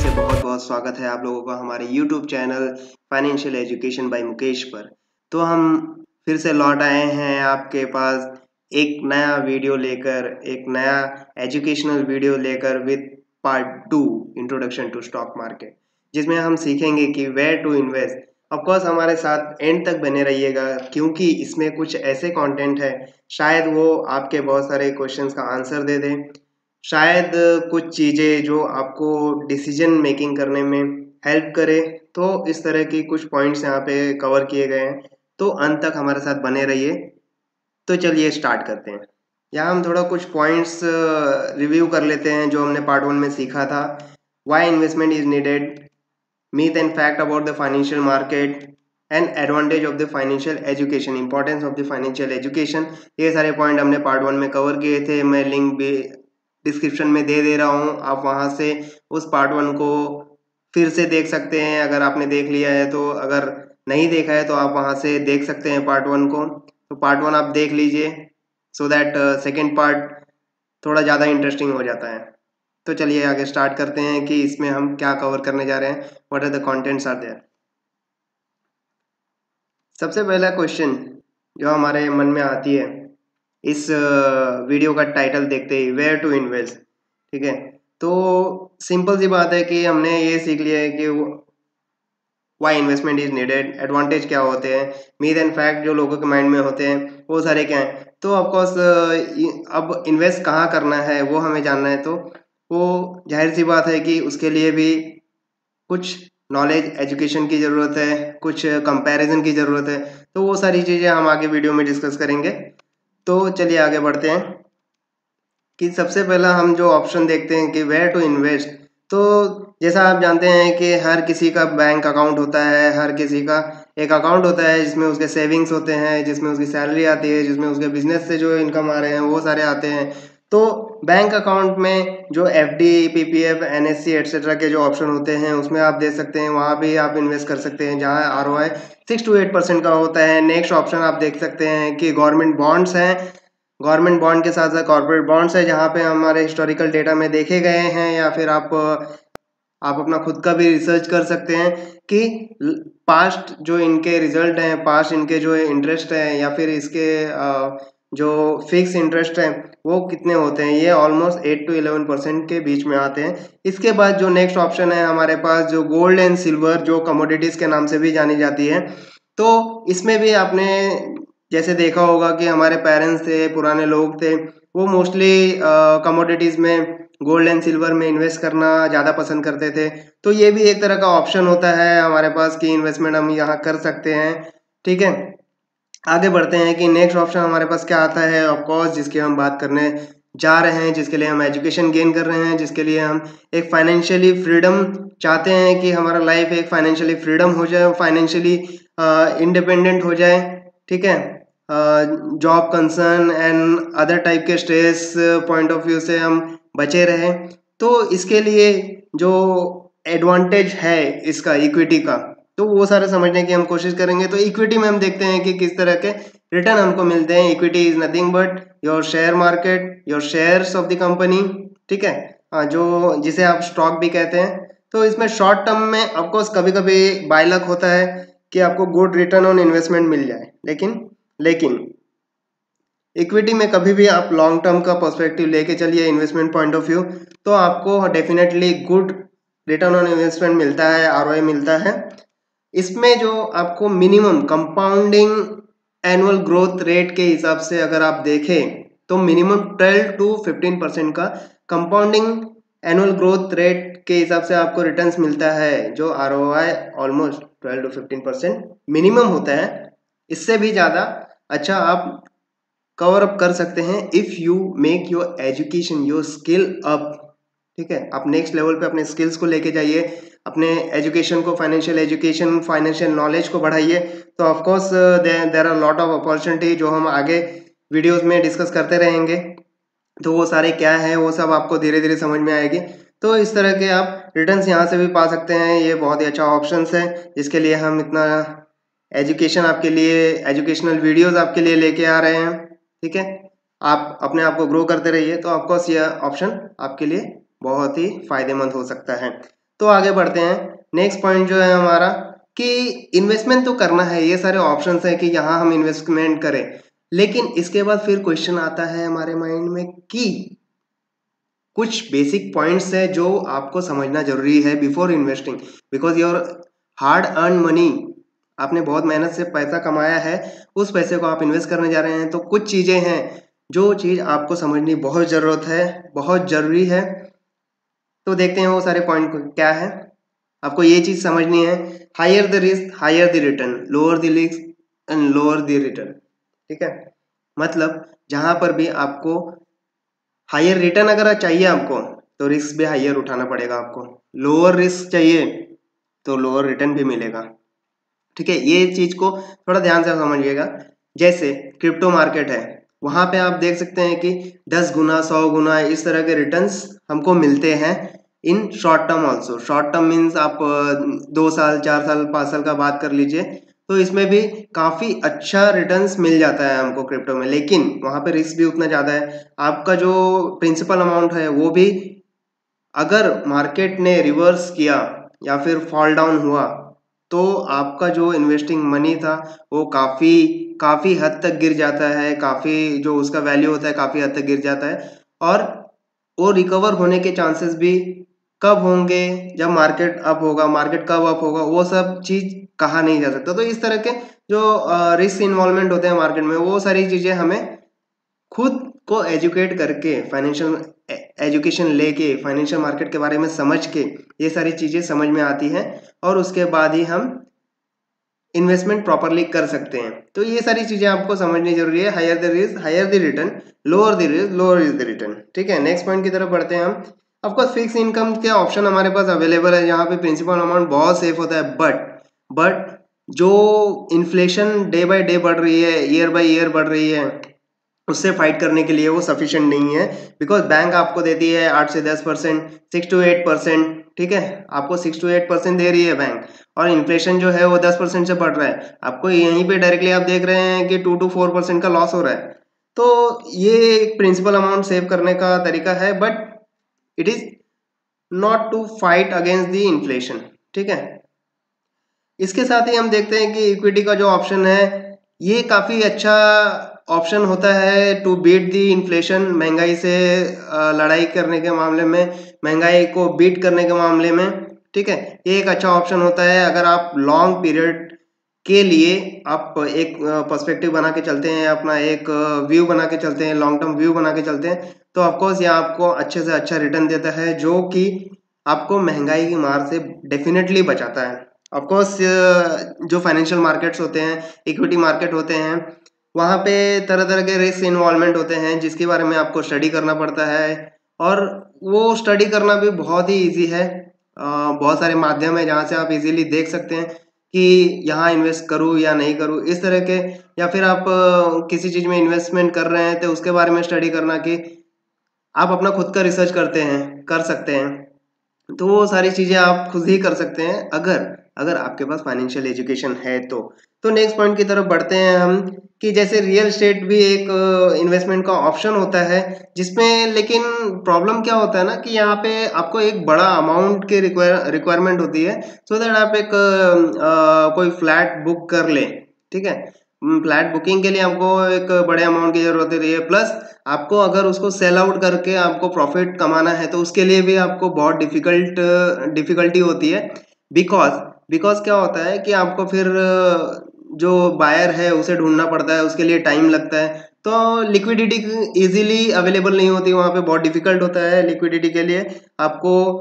से बहुत बहुत स्वागत है आप लोगों का हमारे YouTube channel financial education by Mukesh पर। तो हम फिर से लौट आए हैं आपके पास एक नया वीडियो लेकर, एक नया एजुकेशनल वीडियो लेकर with part 2 introduction to stock market, जिसमें हम सीखेंगे कि where to invest. Of course हमारे साथ एंड तक बने रहिएगा, क्योंकि इसमें कुछ ऐसे कंटेंट है शायद वो आपके बहुत सारे क्वेश्चंस का आंसर दे दें, शायद कुछ चीज़ें जो आपको डिसीजन मेकिंग करने में हेल्प करे। तो इस तरह की कुछ पॉइंट्स यहाँ पे कवर किए गए हैं, तो अंत तक हमारे साथ बने रहिए। तो चलिए स्टार्ट करते हैं। यहाँ हम थोड़ा कुछ पॉइंट्स रिव्यू कर लेते हैं जो हमने पार्ट 1 में सीखा था। Why investment is needed, myth and fact about the financial market and advantage of the financial education, importance of the financial education। ये सारे पॉइंट हमने पार्ट 1 में कवर किए थे। मैं लिंक भी डिस्क्रिप्शन में दे रहा हूँ, आप वहाँ से उस पार्ट 1 को फिर से देख सकते हैं अगर आपने देख लिया है तो। अगर नहीं देखा है तो आप वहाँ से देख सकते हैं पार्ट 1 को। तो पार्ट 1 आप देख लीजिए, सो दैट सेकेंड पार्ट थोड़ा ज़्यादा इंटरेस्टिंग हो जाता है। तो चलिए आगे स्टार्ट करते हैं कि इसमें हम क्या कवर करने जा रहे हैं, what are the contents are there. सबसे पहला क्वेश्चन जो हमारे मन में आती है इस वीडियो का टाइटल देखते ही, वेयर टू इन्वेस्ट। ठीक है, तो सिंपल सी बात है कि हमने ये सीख लिया है कि why investment is needed, advantage क्या होते हैं, मीथ एंड फैक्ट जो लोगों के माइंड में होते हैं वो सारे क्या हैं। तो ऑफकोर्स अब इन्वेस्ट कहाँ करना है वो हमें जानना है, तो वो जाहिर सी बात है कि उसके लिए भी कुछ नॉलेज एजुकेशन की ज़रूरत है, कुछ कंपैरिजन की ज़रूरत है। तो वो सारी चीज़ें हम आगे वीडियो में डिस्कस करेंगे। तो चलिए आगे बढ़ते हैं कि सबसे पहला हम जो ऑप्शन देखते हैं कि वेयर टू इन्वेस्ट। तो जैसा आप जानते हैं कि हर किसी का बैंक अकाउंट होता है, हर किसी का एक अकाउंट होता है जिसमें उसके सेविंग्स होते हैं, जिसमें उसकी सैलरी आती है, जिसमें उसके बिजनेस से जो इनकम आ रहे हैं वो सारे आते हैं। तो बैंक अकाउंट में जो एफडी, पीपीएफ, एनएससी एटसेट्रा के जो ऑप्शन होते हैं उसमें आप दे सकते हैं, वहाँ भी आप इन्वेस्ट कर सकते हैं जहाँ आरओआई 6 to 8% का होता है। नेक्स्ट ऑप्शन आप देख सकते हैं कि गवर्नमेंट बॉन्ड्स हैं। गवर्नमेंट बॉन्ड के साथ साथ कॉर्पोरेट बॉन्ड्स है, जहाँ पे हमारे हिस्टोरिकल डेटा में देखे गए हैं, या फिर आप अपना खुद का भी रिसर्च कर सकते हैं कि पास्ट जो इनके रिजल्ट हैं, पास्ट इनके जो इंटरेस्ट है, या फिर इसके जो फिक्स इंटरेस्ट है वो कितने होते हैं। ये ऑलमोस्ट 8 to 11% के बीच में आते हैं। इसके बाद जो नेक्स्ट ऑप्शन है हमारे पास, जो गोल्ड एंड सिल्वर, जो कमोडिटीज़ के नाम से भी जानी जाती है। तो इसमें भी आपने जैसे देखा होगा कि हमारे पेरेंट्स थे, पुराने लोग थे, वो मोस्टली कमोडिटीज़ में, गोल्ड एंड सिल्वर में इन्वेस्ट करना ज़्यादा पसंद करते थे। तो ये भी एक तरह का ऑप्शन होता है हमारे पास कि इन्वेस्टमेंट हम यहाँ कर सकते हैं। ठीक है, आगे बढ़ते हैं कि नेक्स्ट ऑप्शन हमारे पास क्या आता है, ऑफ कोर्स जिसकी हम बात करने जा रहे हैं, जिसके लिए हम एजुकेशन गेन कर रहे हैं, जिसके लिए हम एक फाइनेंशियली फ्रीडम चाहते हैं कि हमारा लाइफ एक फाइनेंशियली फ्रीडम हो जाए, फाइनेंशियली इंडिपेंडेंट हो जाए। ठीक है, job concern and other type के स्ट्रेस पॉइंट ऑफ व्यू से हम बचे रहें। तो इसके लिए जो एडवांटेज है इसका इक्विटी का, तो वो सारे समझने की हम कोशिश करेंगे। तो इक्विटी में हम देखते हैं कि किस तरह के रिटर्न हमको मिलते हैं। Equity is nothing but your share market, your shares of the company. ठीक है, जो जिसे आप स्टॉक भी कहते हैं। तो इसमें शॉर्ट टर्म में ऑफकोर्स कभी कभी बाय लक होता है कि आपको गुड रिटर्न ऑन इन्वेस्टमेंट मिल जाए, लेकिन इक्विटी में कभी भी आप लॉन्ग टर्म का पर्सपेक्टिव लेके चलिए, इन्वेस्टमेंट पॉइंट ऑफ व्यू, तो आपको definitely good return on investment मिलता है, आरओआई मिलता है। इसमें जो आपको minimum compounding annual growth rate के हिसाब से अगर आप देखें तो मिनिमम 12 to 15% का कंपाउंडिंग एनुअल ग्रोथ रेट के हिसाब से आपको रिटर्न्स मिलता है, जो आरओआई ऑलमोस्ट 12 to 15% मिनिमम होता है। इससे भी ज़्यादा अच्छा आप कवर अप कर सकते हैं if you make your education, your skill up. ठीक है, आप नेक्स्ट लेवल पे अपने स्किल्स को लेके जाइए, अपने एजुकेशन को, फाइनेंशियल एजुकेशन, फाइनेंशियल नॉलेज को बढ़ाइए। तो of course there are lot of opportunity जो हम आगे वीडियोस में डिस्कस करते रहेंगे। तो वो सारे क्या हैं वो सब आपको धीरे धीरे समझ में आएगी। तो इस तरह के आप रिटर्न्स यहाँ से भी पा सकते हैं। ये बहुत ही अच्छा ऑप्शंस है जिसके लिए हम इतना एजुकेशन आपके लिए, एजुकेशनल वीडियोस आपके लिए लेके आ रहे हैं। ठीक है, आप अपने आप को ग्रो करते रहिए। तो ऑफकोर्स यह ऑप्शन आपके लिए बहुत ही फायदेमंद हो सकता है। तो आगे बढ़ते हैं। नेक्स्ट पॉइंट जो है हमारा कि इन्वेस्टमेंट तो करना है, ये सारे ऑप्शंस हैं कि यहाँ हम इन्वेस्टमेंट करें, लेकिन इसके बाद फिर क्वेश्चन आता है हमारे माइंड में कि कुछ बेसिक पॉइंट्स है जो आपको समझना जरूरी है before investing, because your hard earn money, आपने बहुत मेहनत से पैसा कमाया है, उस पैसे को आप इन्वेस्ट करने जा रहे हैं, तो कुछ चीज़ें हैं जो चीज़ आपको समझनी बहुत ज़रूरत है, बहुत ज़रूरी है। तो देखते हैं वो सारे पॉइंट क्या है। आपको ये चीज़ समझनी है, higher the risk higher the return, lower the risk and lower the return. ठीक है, मतलब जहाँ पर भी आपको हायर रिटर्न अगर चाहिए आपको, तो रिस्क भी हायर उठाना पड़ेगा आपको, लोअर रिस्क चाहिए तो लोअर रिटर्न भी मिलेगा। ठीक है, ये चीज़ को थोड़ा ध्यान से समझिएगा। जैसे क्रिप्टो मार्केट है, वहाँ पे आप देख सकते हैं कि 10 गुना 100 गुना इस तरह के रिटर्न्स हमको मिलते हैं in short term also. Short term means आप 2 साल 4 साल 5 साल का बात कर लीजिए, तो इसमें भी काफ़ी अच्छा रिटर्न्स मिल जाता है हमको क्रिप्टो में, लेकिन वहाँ पे रिस्क भी उतना ज़्यादा है। आपका जो प्रिंसिपल अमाउंट है वो भी अगर मार्केट ने रिवर्स किया या फिर फॉल डाउन हुआ, तो आपका जो इन्वेस्टिंग मनी था वो काफ़ी काफ़ी हद तक गिर जाता है, काफ़ी जो उसका वैल्यू होता है काफ़ी हद तक गिर जाता है। और वो रिकवर होने के चांसेस भी कब होंगे, जब मार्केट अप होगा, मार्केट कब अप होगा, वो सब चीज़ कहा नहीं जा सकता। तो इस तरह के जो रिस्क इन्वॉल्वमेंट होते हैं मार्केट में, वो सारी चीज़ें हमें खुद को एजुकेट करके, फाइनेंशियल एजुकेशन लेके, फाइनेंशियल मार्केट के बारे में समझ के ये सारी चीज़ें समझ में आती हैं, और उसके बाद ही हम इन्वेस्टमेंट प्रॉपरली कर सकते हैं। तो ये सारी चीज़ें आपको समझनी जरूरी है। Higher the risk higher the return, lower the risk lower is the return. ठीक है, नेक्स्ट पॉइंट की तरफ बढ़ते हैं हम। ऑफकोर्स फिक्स इनकम के ऑप्शन हमारे पास अवेलेबल है, यहाँ पे प्रिंसिपल अमाउंट बहुत सेफ होता है, बट जो इन्फ्लेशन डे बाय डे बढ़ रही है, ईयर बाय ईयर बढ़ रही है, उससे फाइट करने के लिए वो सफिशिएंट नहीं है। बिकॉज बैंक आपको देती है 8 से 10%, 6 to 8%। ठीक है, आपको 6 to 8% दे रही है बैंक, और इन्फ्लेशन जो है वो 10% से बढ़ रहा है, आपको यहीं पे डायरेक्टली आप देख रहे हैं कि 2 to 4% का लॉस हो रहा है। तो ये एक प्रिंसिपल अमाउंट सेव करने का तरीका है, but it is not to fight against the inflation. ठीक है, इसके साथ ही हम देखते हैं कि इक्विटी का जो ऑप्शन है, ये काफ़ी अच्छा ऑप्शन होता है टू बीट दी इन्फ्लेशन, महंगाई से लड़ाई करने के मामले में, महंगाई को बीट करने के मामले में। ठीक है, ये एक अच्छा ऑप्शन होता है अगर आप लॉन्ग पीरियड के लिए आप एक पर्सपेक्टिव बना के चलते हैं, अपना एक व्यू बना के चलते हैं, लॉन्ग टर्म व्यू बना के चलते हैं, तो ऑफकोर्स ये आपको अच्छे से अच्छा रिटर्न देता है, जो कि आपको महंगाई की मार से डेफिनेटली बचाता है। ऑफकोर्स जो फाइनेंशियल मार्केट्स होते हैं, इक्विटी मार्केट होते हैं, वहाँ पे तरह तरह के रिस्क इन्वॉल्वमेंट होते हैं जिसके बारे में आपको स्टडी करना पड़ता है, और वो स्टडी करना भी बहुत ही ईजी है। बहुत सारे माध्यम है जहाँ से आप इजीली देख सकते हैं कि यहाँ इन्वेस्ट करूँ या नहीं करूँ, इस तरह के। या फिर आप किसी चीज़ में इन्वेस्टमेंट कर रहे हैं तो उसके बारे में स्टडी करना, कि आप अपना खुद का रिसर्च करते हैं, कर सकते हैं। तो वो सारी चीज़ें आप खुद ही कर सकते हैं अगर अगर आपके पास फाइनेंशियल एजुकेशन है तो नेक्स्ट पॉइंट की तरफ बढ़ते हैं हम, कि जैसे रियल एस्टेट भी एक इन्वेस्टमेंट का ऑप्शन होता है, जिसमें लेकिन प्रॉब्लम क्या होता है ना, कि यहाँ पे आपको एक बड़ा अमाउंट की रिक्वायरमेंट होती है, सो दैट आप एक कोई फ्लैट बुक कर लें। ठीक है, फ्लैट बुकिंग के लिए आपको एक बड़े अमाउंट की जरूरत होती है, प्लस आपको अगर उसको सेल आउट करके आपको प्रॉफिट कमाना है तो उसके लिए भी आपको बहुत डिफिकल्टी होती है। बिकॉज बिकॉज क्या होता है कि आपको फिर जो बायर है उसे ढूंढना पड़ता है, उसके लिए टाइम लगता है, तो लिक्विडिटी इजीली अवेलेबल नहीं होती वहाँ पे, बहुत डिफिकल्ट होता है लिक्विडिटी के लिए, आपको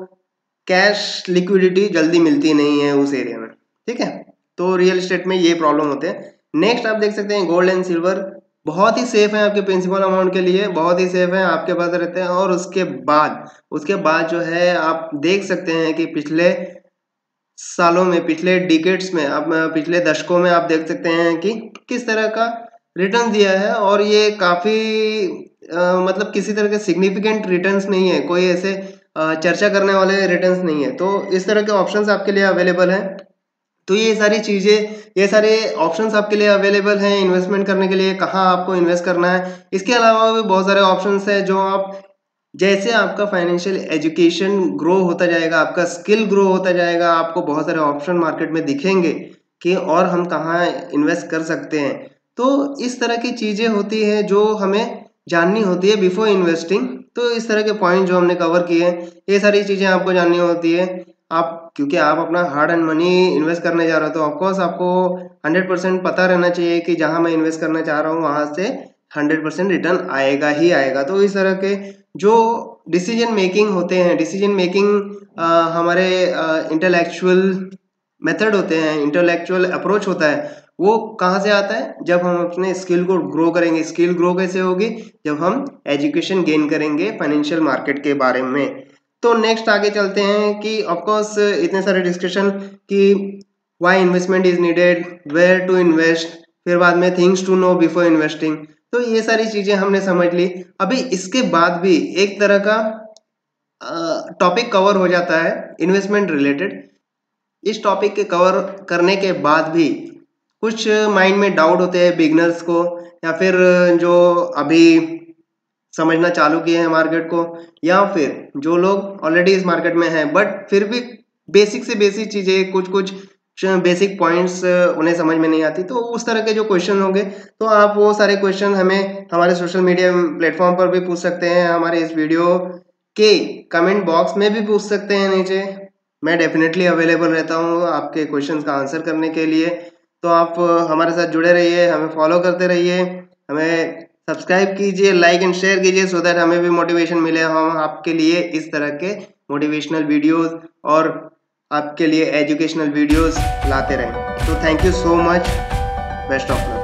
कैश लिक्विडिटी जल्दी मिलती नहीं है उस एरिया में। ठीक है, तो रियल एस्टेट में ये प्रॉब्लम होते हैं। नेक्स्ट आप देख सकते हैं गोल्ड एंड सिल्वर, बहुत ही सेफ है आपके प्रिंसिपल अमाउंट के लिए, बहुत ही सेफ है, आपके पास रहते हैं। और उसके बाद जो है आप देख सकते हैं कि पिछले सालों में, पिछले डिकेड्स में, अब पिछले दशकों में आप देख सकते हैं कि किस तरह का रिटर्न दिया है, और ये काफ़ी मतलब किसी तरह के सिग्निफिकेंट रिटर्न्स नहीं है, कोई ऐसे चर्चा करने वाले रिटर्न्स नहीं है। तो इस तरह के ऑप्शंस आपके लिए अवेलेबल हैं। तो ये सारी चीज़ें, ये सारे ऑप्शंस आपके लिए अवेलेबल हैं इन्वेस्टमेंट करने के लिए, कहाँ आपको इन्वेस्ट करना है। इसके अलावा भी बहुत सारे ऑप्शंस हैं जो आप जैसे आपका फाइनेंशियल एजुकेशन ग्रो होता जाएगा, आपका स्किल ग्रो होता जाएगा, आपको बहुत सारे ऑप्शन मार्केट में दिखेंगे कि और हम कहाँ इन्वेस्ट कर सकते हैं। तो इस तरह की चीज़ें होती हैं जो हमें जाननी होती है बिफोर इन्वेस्टिंग। तो इस तरह के पॉइंट जो हमने कवर किए हैं, ये सारी चीज़ें आपको जाननी होती है। आप क्योंकि आप अपना हार्ड एंड मनी इन्वेस्ट करने जा रहे हो, तो ऑफकोर्स आपको 100% पता रहना चाहिए कि जहाँ मैं इन्वेस्ट करना चाह रहा हूँ वहाँ से 100% रिटर्न आएगा ही आएगा। तो इस तरह के जो डिसीजन मेकिंग होते हैं, डिसीजन मेकिंग हमारे इंटेलेक्चुअल मेथड होते हैं, इंटेलेक्चुअल अप्रोच होता है, वो कहाँ से आता है? जब हम अपने स्किल को ग्रो करेंगे। स्किल ग्रो कैसे होगी? जब हम एजुकेशन गेन करेंगे फाइनेंशियल मार्केट के बारे में। तो नेक्स्ट आगे चलते हैं कि ऑफकोर्स इतने सारे डिस्कशन कि why investment is needed, where to invest, फिर बाद में things to know before investing. तो ये सारी चीजें हमने समझ ली। अभी इसके बाद भी एक तरह का टॉपिक कवर हो जाता है इन्वेस्टमेंट रिलेटेड। इस टॉपिक के कवर करने के बाद भी कुछ माइंड में डाउट होते हैं बिगनर्स को, या फिर जो अभी समझना चालू किए हैं मार्केट को, या फिर जो लोग ऑलरेडी इस मार्केट में हैं बट फिर भी बेसिक से बेसिक चीज़ें, कुछ कुछ बेसिक पॉइंट्स उन्हें समझ में नहीं आती। तो उस तरह के जो क्वेश्चन होंगे, तो आप वो सारे क्वेश्चन हमें हमारे सोशल मीडिया प्लेटफॉर्म पर भी पूछ सकते हैं, हमारे इस वीडियो के कमेंट बॉक्स में भी पूछ सकते हैं नीचे। मैं डेफिनेटली अवेलेबल रहता हूँ आपके क्वेश्चंस का आंसर करने के लिए। तो आप हमारे साथ जुड़े रहिए, हमें फॉलो करते रहिए, हमें सब्सक्राइब कीजिए, लाइक एंड शेयर कीजिए, सो दैट हमें भी मोटिवेशन मिले, हम आपके लिए इस तरह के मोटिवेशनल वीडियोस और आपके लिए एजुकेशनल वीडियोस लाते रहें। तो thank you so much, best of luck.